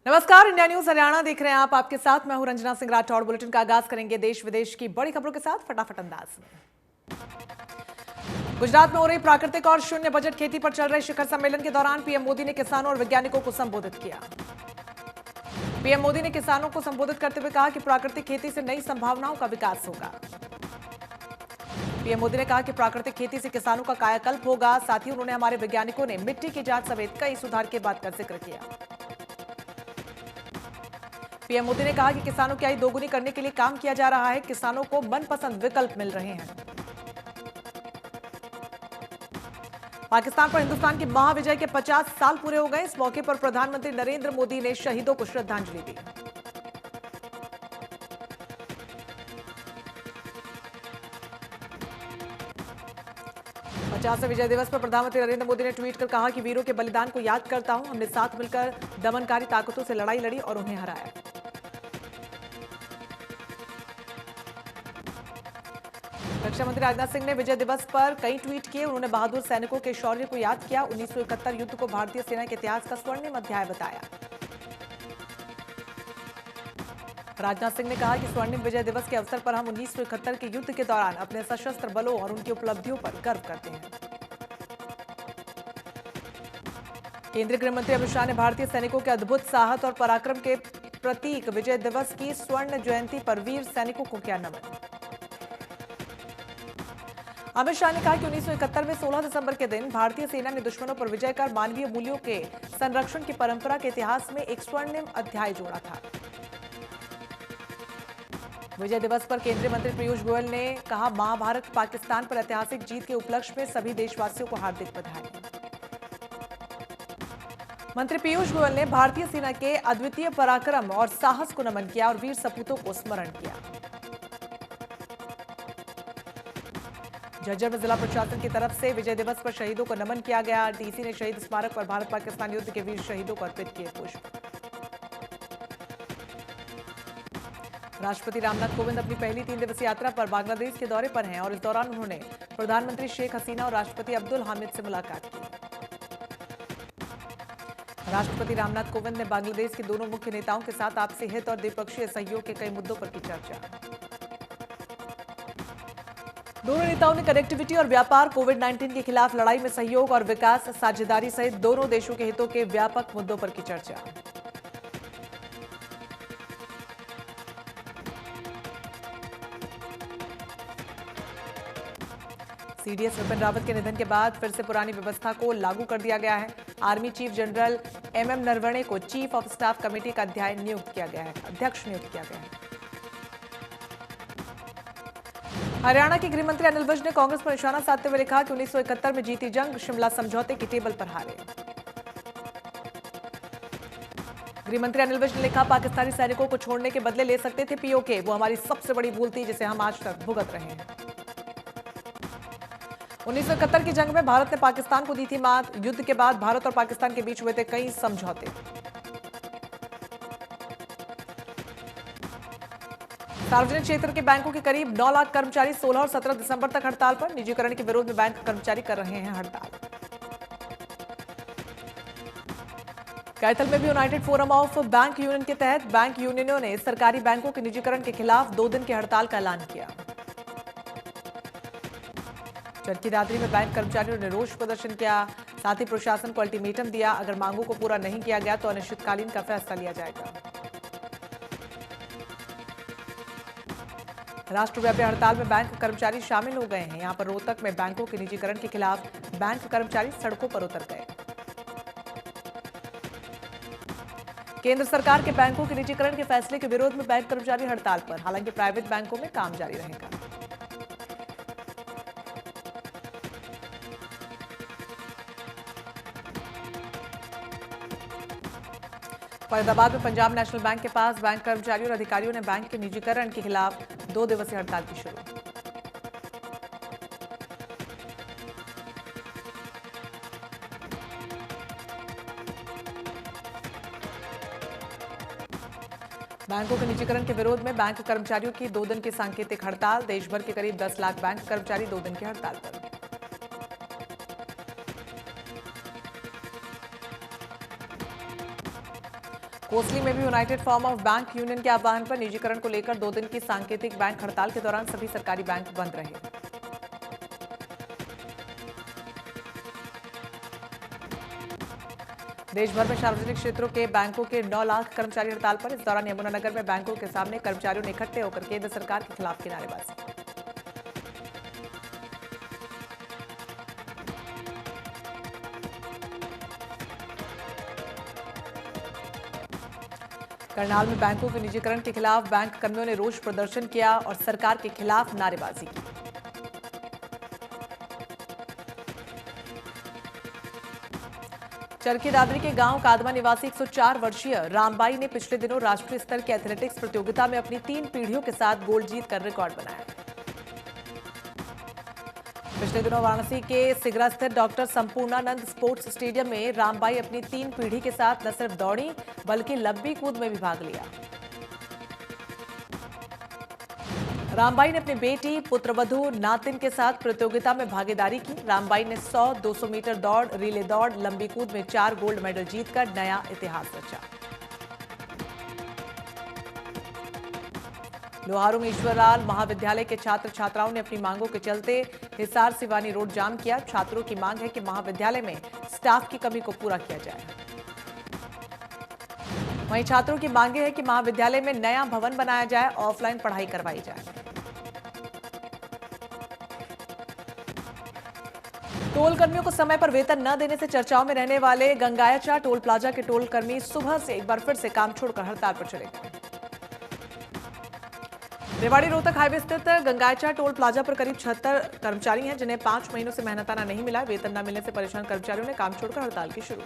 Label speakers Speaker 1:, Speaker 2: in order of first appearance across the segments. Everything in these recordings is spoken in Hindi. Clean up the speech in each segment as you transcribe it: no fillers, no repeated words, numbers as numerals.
Speaker 1: नमस्कार, इंडिया न्यूज हरियाणा देख रहे हैं आप। आपके साथ मैं हूं रंजना सिंह राठौड़। बुलेटिन का आगाज करेंगे देश विदेश की बड़ी खबरों के साथ फटाफट अंदाज में। गुजरात में हो रही प्राकृतिक और शून्य बजट खेती पर चल रहे शिखर सम्मेलन के दौरान पीएम मोदी ने किसानों और वैज्ञानिकों को संबोधित किया। पीएम मोदी ने किसानों को संबोधित करते हुए कहा कि प्राकृतिक खेती से नई संभावनाओं का विकास होगा। पीएम मोदी ने कहा कि प्राकृतिक खेती से किसानों का कायाकल्प होगा। साथ ही उन्होंने हमारे वैज्ञानिकों ने मिट्टी की जांच समेत कई सुधार की बात का जिक्र किया। पीएम मोदी ने कहा कि किसानों की आय दोगुनी करने के लिए काम किया जा रहा है। किसानों को मनपसंद विकल्प मिल रहे हैं। पाकिस्तान पर हिंदुस्तान की महाविजय के 50 साल पूरे हो गए। इस मौके पर प्रधानमंत्री नरेंद्र मोदी ने शहीदों को श्रद्धांजलि दी। विजय दिवस पर प्रधानमंत्री नरेंद्र मोदी ने ट्वीट कर कहा कि वीरों के बलिदान को याद करता हूं। हमने साथ मिलकर दमनकारी ताकतों से लड़ाई लड़ी और उन्हें हराया। रक्षा मंत्री राजनाथ सिंह ने विजय दिवस पर कई ट्वीट किए। उन्होंने बहादुर सैनिकों के शौर्य को याद किया। 1971 युद्ध को भारतीय सेना के इतिहास का स्वर्णिम अध्याय बताया। राजनाथ सिंह ने कहा कि स्वर्णिम विजय दिवस के अवसर पर हम 1971 के युद्ध के दौरान अपने सशस्त्र बलों और उनकी उपलब्धियों पर गर्व करते हैं। केंद्रीय गृह मंत्री अमित शाह ने भारतीय सैनिकों के अद्भुत साहस और पराक्रम के प्रतीक विजय दिवस की स्वर्ण जयंती पर वीर सैनिकों को किया नमन। अमित शाह ने कहा कि 1971 में 16 दिसंबर के दिन भारतीय सेना ने दुश्मनों पर विजय कर मानवीय मूल्यों के संरक्षण की परंपरा के इतिहास में एक स्वर्णिम अध्याय जोड़ा था। विजय दिवस पर केंद्रीय मंत्री पीयूष गोयल ने कहा, महाभारत पाकिस्तान पर ऐतिहासिक जीत के उपलक्ष्य में सभी देशवासियों को हार्दिक बधाई। मंत्री पीयूष गोयल ने भारतीय सेना के अद्वितीय पराक्रम और साहस को नमन किया और वीर सपूतों को स्मरण किया। झज्जर में जिला प्रशासन की तरफ से विजय दिवस पर शहीदों को नमन किया गया। डीसी ने शहीद स्मारक पर भारत पाकिस्तान युद्ध के वीर शहीदों को अर्पित किए पुष्प। राष्ट्रपति रामनाथ कोविंद अपनी पहली 3 दिवसीय यात्रा पर बांग्लादेश के दौरे पर हैं और इस दौरान उन्होंने प्रधानमंत्री शेख हसीना और राष्ट्रपति अब्दुल हामिद से मुलाकात की। राष्ट्रपति रामनाथ कोविंद ने बांग्लादेश के दोनों मुख्य नेताओं के साथ आपसी हित और द्विपक्षीय सहयोग के कई मुद्दों पर की चर्चा। दोनों नेताओं ने कनेक्टिविटी और व्यापार, कोविड-19 के खिलाफ लड़ाई में सहयोग और विकास साझेदारी सहित दोनों देशों के हितों के व्यापक मुद्दों पर की चर्चा। सीडीएस विपिन रावत के निधन के बाद फिर से पुरानी व्यवस्था को लागू कर दिया गया है। Army chief general MM Naravane को चीफ ऑफ स्टाफ कमेटी का अध्यक्ष नियुक्त किया गया है। हरियाणा के गृह मंत्री अनिल विज ने कांग्रेस पर निशाना साधते हुए लिखा कि 1971 में जीती जंग शिमला समझौते की टेबल पर हारे। गृह मंत्री अनिल विज ने लिखा, पाकिस्तानी सैनिकों को छोड़ने के बदले ले सकते थे पीओके। वो हमारी सबसे बड़ी भूल थी जिसे हम आज तक भुगत रहे हैं। 1971 की जंग में भारत ने पाकिस्तान को दी थी मात। युद्ध के बाद भारत और पाकिस्तान के बीच हुए थे कई समझौते। सार्वजनिक क्षेत्र के बैंकों के करीब 9 लाख कर्मचारी 16 और 17 दिसंबर तक हड़ताल पर। निजीकरण के विरोध में बैंक कर्मचारी कर रहे हैं हड़ताल। कैथल में भी United forum of bank union के तहत बैंक यूनियनों ने सरकारी बैंकों के निजीकरण के खिलाफ 2 दिन की हड़ताल का ऐलान किया। चरखी दादरी में बैंक कर्मचारियों ने रोष प्रदर्शन किया। साथ ही प्रशासन को अल्टीमेटम दिया, अगर मांगों को पूरा नहीं किया गया तो अनिश्चितकालीन का फैसला लिया जाएगा। राष्ट्रव्यापी हड़ताल में बैंक कर्मचारी शामिल हो गए हैं। यहां पर रोहतक में बैंकों के निजीकरण के खिलाफ बैंक कर्मचारी सड़कों पर उतर गए। केंद्र सरकार के बैंकों के निजीकरण के फैसले के विरोध में बैंक कर्मचारी हड़ताल पर। हालांकि प्राइवेट बैंकों में काम जारी रहेगा। फरीदाबाद में पंजाब नेशनल बैंक के पास बैंक कर्मचारियों और अधिकारियों ने बैंक के निजीकरण के खिलाफ 2 दिवसीय हड़ताल की शुरू। बैंकों के निजीकरण के विरोध में बैंक कर्मचारियों की 2 दिन की सांकेतिक हड़ताल। देश भर के करीब 10 लाख बैंक कर्मचारी 2 दिन की हड़ताल पर। कोसली में भी United form of bank union के आह्वान पर निजीकरण को लेकर 2 दिन की सांकेतिक बैंक हड़ताल के दौरान सभी सरकारी बैंक बंद रहे। देश भर में सार्वजनिक क्षेत्रों के बैंकों के 9 लाख कर्मचारी हड़ताल पर। इस दौरान यमुनानगर में बैंकों के सामने कर्मचारियों ने इकट्ठे होकर केंद्र सरकार के खिलाफ की नारेबाजी। करनाल में बैंकों के निजीकरण के खिलाफ बैंक कर्मियों ने रोष प्रदर्शन किया और सरकार के खिलाफ नारेबाजी की। चरखी दादरी के गांव कादमा निवासी 104 वर्षीय रामबाई ने पिछले दिनों राष्ट्रीय स्तर की एथलेटिक्स प्रतियोगिता में अपनी 3 पीढ़ियों के साथ गोल्ड जीतकर रिकॉर्ड बनाया। पिछले दिनों वाराणसी के सिगरा स्थित डॉक्टर संपूर्णानंद स्पोर्ट्स स्टेडियम में रामबाई अपनी 3 पीढ़ी के साथ न सिर्फ दौड़ी बल्कि लंबी कूद में भी भाग लिया। रामबाई ने अपनी बेटी, पुत्रवधू, नातिन के साथ प्रतियोगिता में भागीदारी की। रामबाई ने 100, 200 मीटर दौड़, रिले दौड़, लंबी कूद में 4 गोल्ड मेडल जीतकर नया इतिहास रचा। लोहारू में ईश्वरलाल महाविद्यालय के छात्र छात्राओं ने अपनी मांगों के चलते हिसार सिवानी रोड जाम किया। छात्रों की मांग है कि महाविद्यालय में स्टाफ की कमी को पूरा किया जाए। वहीं छात्रों की मांगे है कि महाविद्यालय में नया भवन बनाया जाए, ऑफलाइन पढ़ाई करवाई जाए। टोल कर्मियों को समय पर वेतन न देने से चर्चाओं में रहने वाले गंगायाचा टोल प्लाजा के टोल कर्मी सुबह से एक बार फिर से काम छोड़कर हड़ताल पर चले गए। रेवाड़ी रोहतक हाईवे स्थित गंगायाचा टोल प्लाजा पर करीब 76 कर्मचारी हैं जिन्हें 5 महीनों से मेहनताना नहीं मिला। वेतन न मिलने से परेशान कर्मचारियों ने काम छोड़कर हड़ताल की शुरू।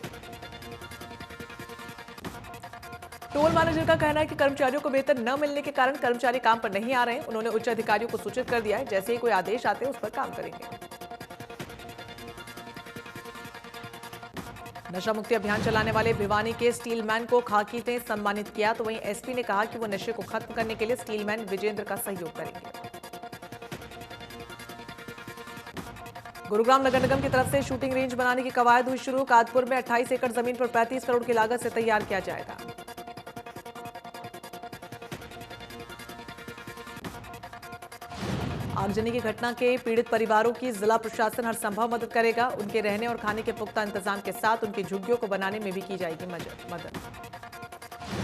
Speaker 1: टोल मैनेजर का कहना है कि कर्मचारियों को वेतन न मिलने के कारण कर्मचारी काम पर नहीं आ रहे हैं। उन्होंने उच्च अधिकारियों को सूचित कर दिया है, जैसे ही कोई आदेश आते हैं उस पर काम करेंगे। नशा मुक्ति अभियान चलाने वाले भिवानी के स्टीलमैन को खाकी ने सम्मानित किया, तो वहीं एसपी ने कहा कि वो नशे को खत्म करने के लिए स्टीलमैन विजेंद्र का सहयोग करेंगे। गुरुग्राम नगर निगम की तरफ से शूटिंग रेंज बनाने की कवायद हुई शुरू। कादपुर में 28 एकड़ जमीन पर 35 करोड़ की लागत से तैयार किया जाएगा। आगजनी की घटना के पीड़ित परिवारों की जिला प्रशासन हर संभव मदद करेगा। उनके रहने और खाने के पुख्ता इंतजाम के साथ उनकी झुग्गियों को बनाने में भी की जाएगी मदद।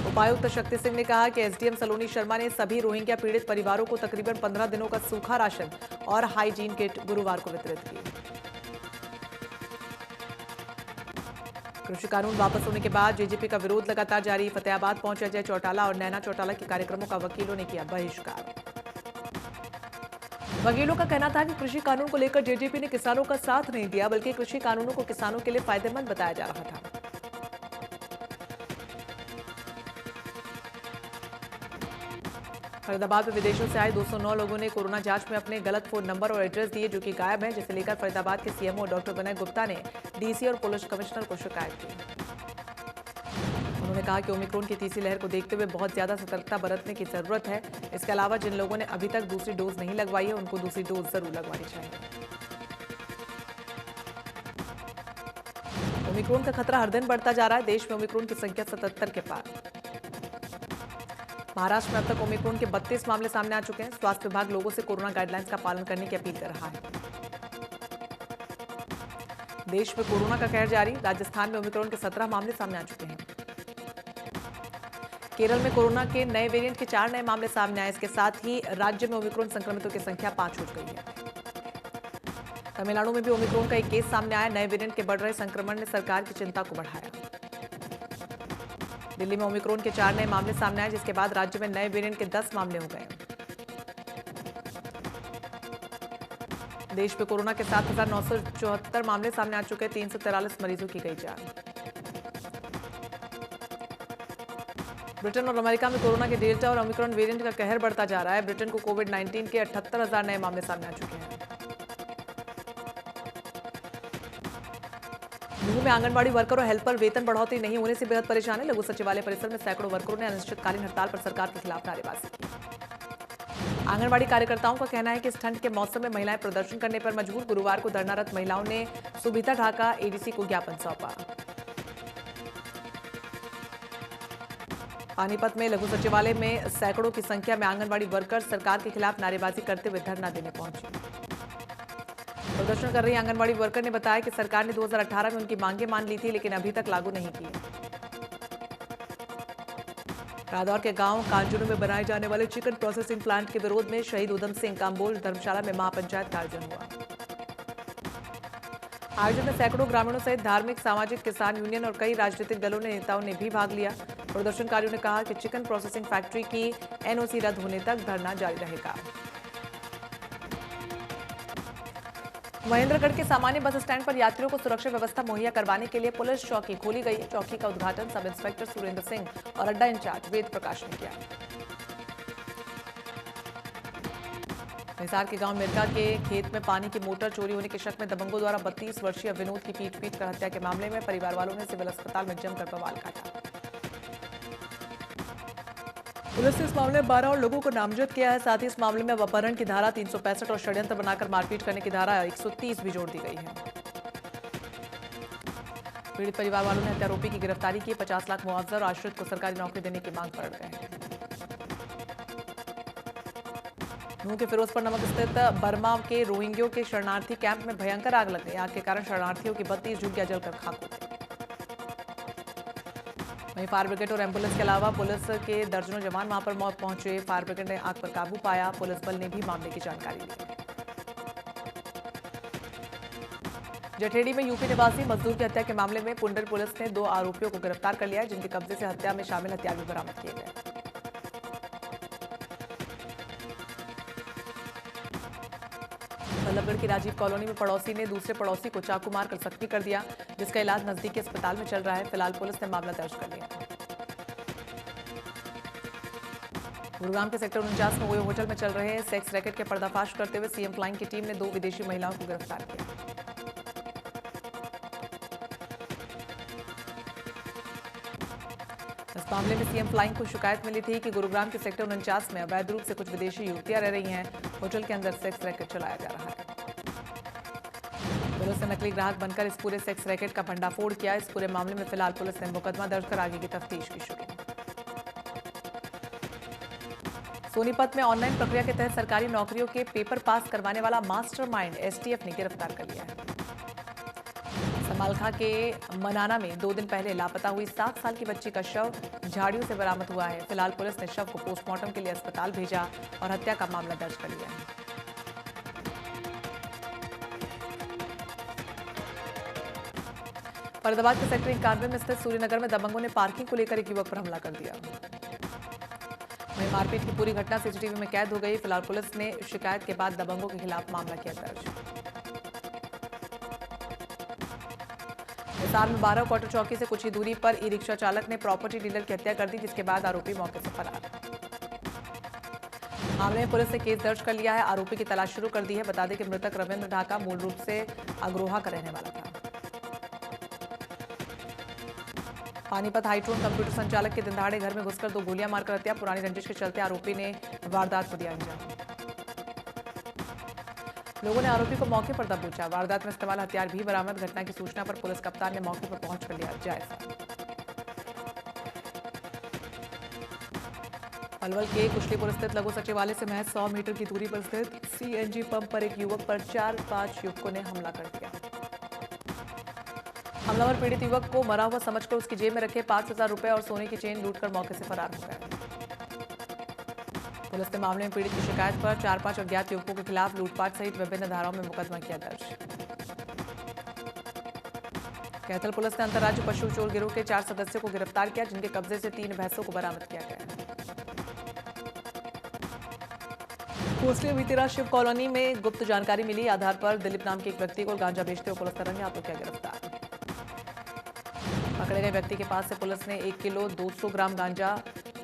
Speaker 1: उपायुक्त शक्ति सिंह ने कहा कि एसडीएम सलोनी शर्मा ने सभी रोहिंग्या पीड़ित परिवारों को तकरीबन 15 दिनों का सूखा राशन और हाइजीन किट गुरुवार को वितरित की। कृषि कानून वापस होने के बाद जेजेपी का विरोध लगातार जारी। फतेहाबाद पहुंचे अजय चौटाला और नैना चौटाला के कार्यक्रमों का वकीलों ने किया बहिष्कार। वकीलों का कहना था कि कृषि कानून को लेकर जेजेपी ने किसानों का साथ नहीं दिया, बल्कि कृषि कानूनों को किसानों के लिए फायदेमंद बताया जा रहा था। फरीदाबाद में विदेशों से आए 209 लोगों ने कोरोना जांच में अपने गलत फोन नंबर और एड्रेस दिए, जो कि गायब है, जिसे लेकर फरीदाबाद के सीएमओ डॉक्टर विनय गुप्ता ने डीसी और पुलिस कमिश्नर को शिकायत की। उन्होंने कहा कि ओमिक्रॉन की तीसरी लहर को देखते हुए बहुत ज्यादा सतर्कता बरतने की जरूरत है। इसके अलावा जिन लोगों ने अभी तक दूसरी डोज नहीं लगवाई है, उनको दूसरी डोज जरूर लगवानी चाहिए। ओमिक्रॉन का खतरा हर दिन बढ़ता जा रहा है। देश में ओमिक्रॉन की संख्या 77 के पार। महाराष्ट्र में अब तक ओमिक्रॉन के 32 मामले सामने आ चुके हैं। स्वास्थ्य विभाग लोगों से कोरोना गाइडलाइंस का पालन करने की अपील कर रहा है। देश में कोरोना का कहर जारी। राजस्थान में ओमिक्रॉन के 17 मामले सामने आ चुके हैं। केरल में कोरोना के नए वेरिएंट के 4 नए मामले सामने आए। इसके साथ ही राज्य में ओमिक्रॉन संक्रमितों की संख्या 5 हो गई है। तमिलनाडु में भी ओमिक्रॉन का एक केस सामने आया। नए वेरिएंट के बढ़ रहे संक्रमण ने सरकार की चिंता को बढ़ाया। दिल्ली में ओमिक्रॉन के 4 नए मामले सामने आए, जिसके बाद राज्य में नए वेरिएंट के 10 मामले हो गए। देश में कोरोना के 7,974 मामले सामने आ चुके हैं। 343 मरीजों की गई जान। ब्रिटेन और अमेरिका में कोरोना के डेल्टा और ओमिक्रॉन वेरिएंट का कहर बढ़ता जा रहा है। ब्रिटेन को कोविड-19 के 78,000 नए मामले सामने आ चुके हैं। न्यू में आंगनबाड़ी वर्कर और हेल्पर वेतन बढ़ोतरी नहीं होने से बेहद परेशान है। लघु सचिवालय परिसर में सैकड़ों वर्करों ने अनिश्चितकालीन हड़ताल पर सरकार के खिलाफ नारेबाजी की। आंगनबाड़ी कार्यकर्ताओं का कहना है कि इस ठंड के मौसम में महिलाएं प्रदर्शन करने पर मजबूर। गुरुवार को धरनारत महिलाओं ने सुबीता ढाका एडीसी को ज्ञापन सौंपा। पानीपत में लघु सचिवालय में सैकड़ों की संख्या में आंगनबाड़ी वर्कर सरकार के खिलाफ नारेबाजी करते हुए धरना देने पहुंचे। प्रदर्शन कर रही आंगनबाड़ी वर्कर ने बताया कि सरकार ने 2018 में उनकी मांगें मान ली थी, लेकिन अभी तक लागू नहीं की। रादौर के गांव कांजुरू में बनाए जाने वाले चिकन प्रोसेसिंग प्लांट के विरोध में शहीद उधम सिंह काम्बोज धर्मशाला में महापंचायत का आयोजन हुआ। आयोजन में सैकड़ों ग्रामीणों सहित धार्मिक, सामाजिक, किसान यूनियन और कई राजनीतिक दलों ने नेताओं ने भी भाग लिया। प्रदर्शनकारियों ने कहा कि चिकन प्रोसेसिंग फैक्ट्री की एनओसी रद्द होने तक धरना जारी रहेगा। महेंद्रगढ़ के सामान्य बस स्टैंड पर यात्रियों को सुरक्षा व्यवस्था मुहैया करवाने के लिए पुलिस चौकी खोली गई है। चौकी का उद्घाटन सब इंस्पेक्टर सुरेंद्र सिंह और अड्डा इंचार्ज वेद प्रकाश ने किया। हिसार के गांव मिर्का के खेत में पानी की मोटर चोरी होने के शक में दबंगों द्वारा 32 वर्षीय विनोद की पीट कर हत्या के मामले में परिवार वालों ने सिविल अस्पताल में जमकर बवाल काटा। पुलिस ने इस मामले में 12 और लोगों को नामजद किया है। साथ ही इस मामले में अपहरण की धारा 365 और षड्यंत्र बनाकर मारपीट करने की धारा 130 भी जोड़ दी गई है। पीड़ित परिवार वालों ने हत्यारोपी की गिरफ्तारी की। 50 लाख मुआवजा और आश्रित को सरकारी नौकरी देने की मांग पर अड़ गए हैं। नूह के फिरोजपुर नमक स्थित बर्मा के रोहिंग्यों के शरणार्थी कैंप में भयंकर आग लग गई। आग के कारण शरणार्थियों की 32 झुग्गियां जलकर खाक हो गई। वहीं फायर ब्रिगेड और एम्बुलेंस के अलावा पुलिस के दर्जनों जवान वहां पर पहुंचे। फायर ब्रिगेड ने आग पर काबू पाया। पुलिस बल ने भी मामले की जानकारी ली। जठेड़ी में यूपी निवासी मजदूर की हत्या के मामले में पुंडर पुलिस ने 2 आरोपियों को गिरफ्तार कर लिया है, जिनके कब्जे से हत्या में शामिल हथियार भी बरामद किए गए। बल्लभगढ़ की राजीव कॉलोनी में पड़ोसी ने दूसरे पड़ोसी को चाकू मारकर जख्मी कर दिया, जिसका इलाज नजदीकी अस्पताल में चल रहा है। फिलहाल पुलिस ने मामला दर्ज कर लिया। गुरुग्राम के सेक्टर 49 में ओयो होटल में चल रहे सेक्स रैकेट के पर्दाफाश करते हुए सीएम फ्लाइंग की टीम ने 2 विदेशी महिलाओं को गिरफ्तार किया। इस मामले में सीएम फ्लाइंग को शिकायत मिली थी कि गुरुग्राम के सेक्टर 49 में अवैध रूप से कुछ विदेशी युवतियां रह रही हैं। होटल के अंदर सेक्स रैकेट चलाया जा रहा है। पुलिस ने नकली ग्राहक बनकर इस पूरे सेक्स रैकेट का भंडाफोड़ किया। इस पूरे मामले में फिलहाल पुलिस ने मुकदमा दर्ज कर आगे की तफ्तीश की शुरू। सोनीपत में ऑनलाइन प्रक्रिया के तहत सरकारी नौकरियों के पेपर पास करवाने वाला मास्टरमाइंड एसटीएफ ने गिरफ्तार कर लिया है। समालखा के मनाना में 2 दिन पहले लापता हुई 7 साल की बच्ची का शव झाड़ियों से बरामद हुआ है। फिलहाल पुलिस ने शव को पोस्टमार्टम के लिए अस्पताल भेजा और हत्या का मामला दर्ज कर लिया है। फरीदाबाद के सेक्टर 91 में स्थित सूर्यनगर में दबंगों ने पार्किंग को लेकर एक युवक पर हमला कर दिया। वहीं मारपीट की पूरी घटना सीसीटीवी में कैद हो गई। फिलहाल पुलिस ने शिकायत के बाद दबंगों के खिलाफ मामला किया दर्ज। हिसार में 12 क्वार्टर चौकी से कुछ ही दूरी पर ई रिक्शा चालक ने प्रॉपर्टी डीलर की हत्या कर दी, जिसके बाद आरोपी मौके से फरार। मामले में पुलिस ने केस दर्ज कर लिया है। आरोपी की तलाश शुरू कर दी है। बता दें कि मृतक रविंद्र ढाका मूल रूप से अग्रोहा का रहने वाला था। पानीपत हाईटोन कंप्यूटर संचालक के दिनदहाड़े घर में घुसकर 2 गोलियां मारकर हत्या। पुरानी रंजिश के चलते आरोपी ने वारदात को दिया अंजाम। लोगों ने आरोपी को मौके पर दबोचा। वारदात में इस्तेमाल हथियार भी बरामद। घटना की सूचना पर पुलिस कप्तान ने मौके पर पहुंचकर लिया जायजा। पलवल के कुशलीपुर स्थित लघु सचिवालय से महज 100 मीटर की दूरी पर स्थित सीएनजी पंप पर एक युवक पर 4-5 युवकों ने हमला कर दिया। हमलावर पीड़ित युवक को मरा हुआ समझकर उसकी जेब में रखे 5,000 रुपए और सोने की चेन लूटकर मौके से फरार हो गए। पुलिस ने मामले में पीड़ित की शिकायत पर 4-5 अज्ञात युवकों के खिलाफ लूटपाट सहित विभिन्न धाराओं में मुकदमा किया दर्ज। कैथल पुलिस ने अंतर्राज्य पशु चोर गिरोह के 4 सदस्यों को गिरफ्तार किया, जिनके कब्जे से 3 भैंसों को बरामद किया गया। कोसली बीती शिव कॉलोनी में गुप्त जानकारी मिली आधार पर दिलीप नाम के एक व्यक्ति को गांजा बेचते हुए पुलिस ने रंगे हाथों किया गिरफ्तार। पकड़े गए व्यक्ति के पास से पुलिस ने 1 किलो 200 ग्राम गांजा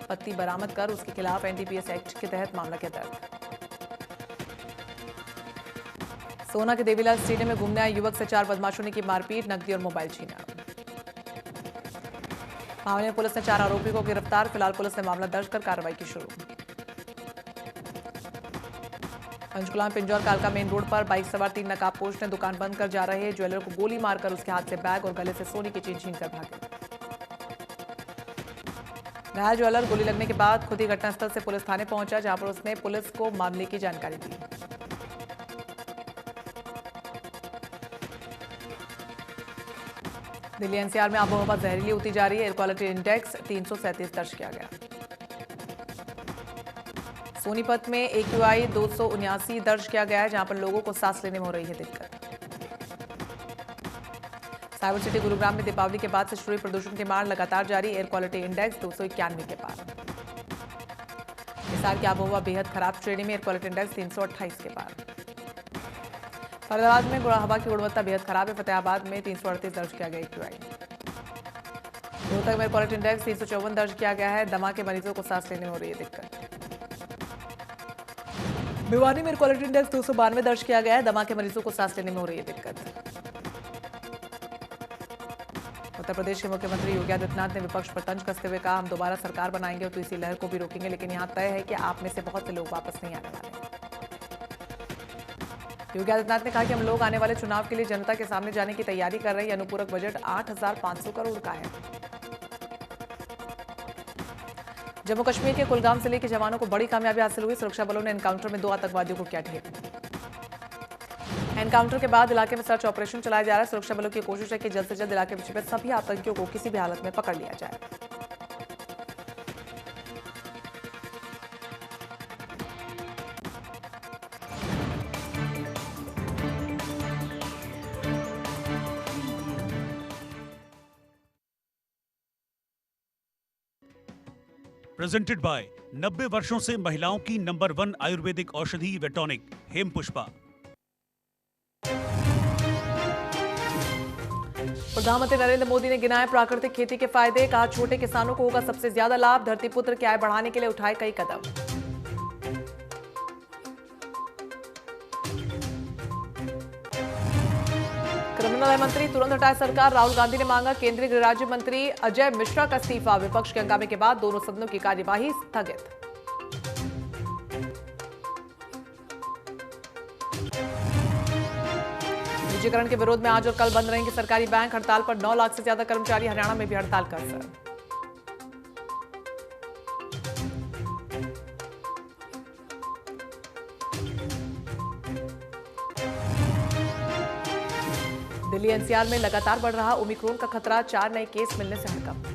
Speaker 1: पत्ती बरामद कर उसके खिलाफ एनडीपीएस एक्ट के तहत मामला किया दर्ज। सोना के देवीलाल स्टेडियम में घूमने आए युवक से 4 बदमाशों ने की मारपीट, नकदी और मोबाइल छीना। मामले में पुलिस ने 4 आरोपियों को गिरफ्तार। फिलहाल पुलिस ने मामला दर्ज कर कार्रवाई की शुरू। पंचकुला में पिंजौर कालका मेन रोड पर बाइक सवार 3 नकाबपोश ने दुकान बंद कर जा रहे ज्वेलर को गोली मारकर उसके हाथ से बैग और गले से सोने की चेन छीनकर भागे। घायल ज्वेलर गोली लगने के बाद खुद ही घटनास्थल से पुलिस थाने पहुंचा, जहां पर उसने पुलिस को मामले की जानकारी दी। दिल्ली एनसीआर में आबोहवा जहरीली होती जा रही है। एयर क्वालिटी इंडेक्स 337 दर्ज किया गया। सोनीपत में AQI 279 दर्ज किया गया है, जहां पर लोगों को सांस लेने में हो रही है दिक्कत। साइबर सिटी गुरुग्राम में दीपावली के बाद से शुरू हुई प्रदूषण की मार लगातार जारी। एयर क्वालिटी इंडेक्स 291 के पार। हिसार की आबोहवा बेहद खराब श्रेणी में। एयर क्वालिटी इंडेक्स 328 के पार। फरीदाबाद में हवा की गुणवत्ता बेहद खराब है। फतेहाबाद में 338 दर्ज किया गया AQI। रोहतक में एयर क्वालिटी इंडेक्स 354 दर्ज किया गया है। दमा के मरीजों को सांस लेने में हो रही है दिक्कत। भिवानी में एयर क्वालिटी इंडेक्स 292 दर्ज किया गया है। दमा के मरीजों को सांस लेने में हो रही है दिक्कत। उत्तर प्रदेश के मुख्यमंत्री योगी आदित्यनाथ ने विपक्ष पर तंज कसते हुए कहा, हम दोबारा सरकार बनाएंगे तो इसी लहर को भी रोकेंगे, लेकिन यहां तय है कि आप में से बहुत से लोग वापस नहीं आने वाले। योगी आदित्यनाथ ने कहा कि हम लोग आने वाले चुनाव के लिए जनता के सामने जाने की तैयारी कर रहे हैं। अनुपूरक बजट 8,500 करोड़ का है। जम्मू कश्मीर के कुलगाम जिले के जवानों को बड़ी कामयाबी हासिल हुई। सुरक्षा बलों ने एनकाउंटर में 2 आतंकवादियों को किया ढेर। एनकाउंटर के बाद इलाके में सर्च ऑपरेशन चलाया जा रहा है। सुरक्षा बलों की कोशिश है कि जल्द से जल्द इलाके में छिपे सभी आतंकियों को किसी भी हालत में पकड़ लिया जाए।
Speaker 2: प्रेजेंटेड बाय 90 वर्षों से महिलाओं की नंबर 1 आयुर्वेदिक औषधि वेटॉनिक हेमपुष्पा।
Speaker 1: प्रधानमंत्री नरेंद्र मोदी ने गिनाए प्राकृतिक खेती के फायदे। कहा, छोटे किसानों को होगा सबसे ज्यादा लाभ। धरतीपुत्र की आय बढ़ाने के लिए उठाए कई कदम। क्रिमिनल मंत्री तुरंत हटाए सरकार। राहुल गांधी ने मांगा केंद्रीय गृह राज्य मंत्री अजय मिश्रा का इस्तीफा। विपक्ष के हंगामे के बाद दोनों सदनों की कार्यवाही स्थगित। निजीकरण के विरोध में आज और कल बंद रहेंगे सरकारी बैंक। हड़ताल पर 9 लाख से ज्यादा कर्मचारी। हरियाणा में भी हड़ताल का असर। दिल्ली एनसीआर में लगातार बढ़ रहा ओमिक्रॉन का खतरा। 4 नए केस मिलने से हड़कंप।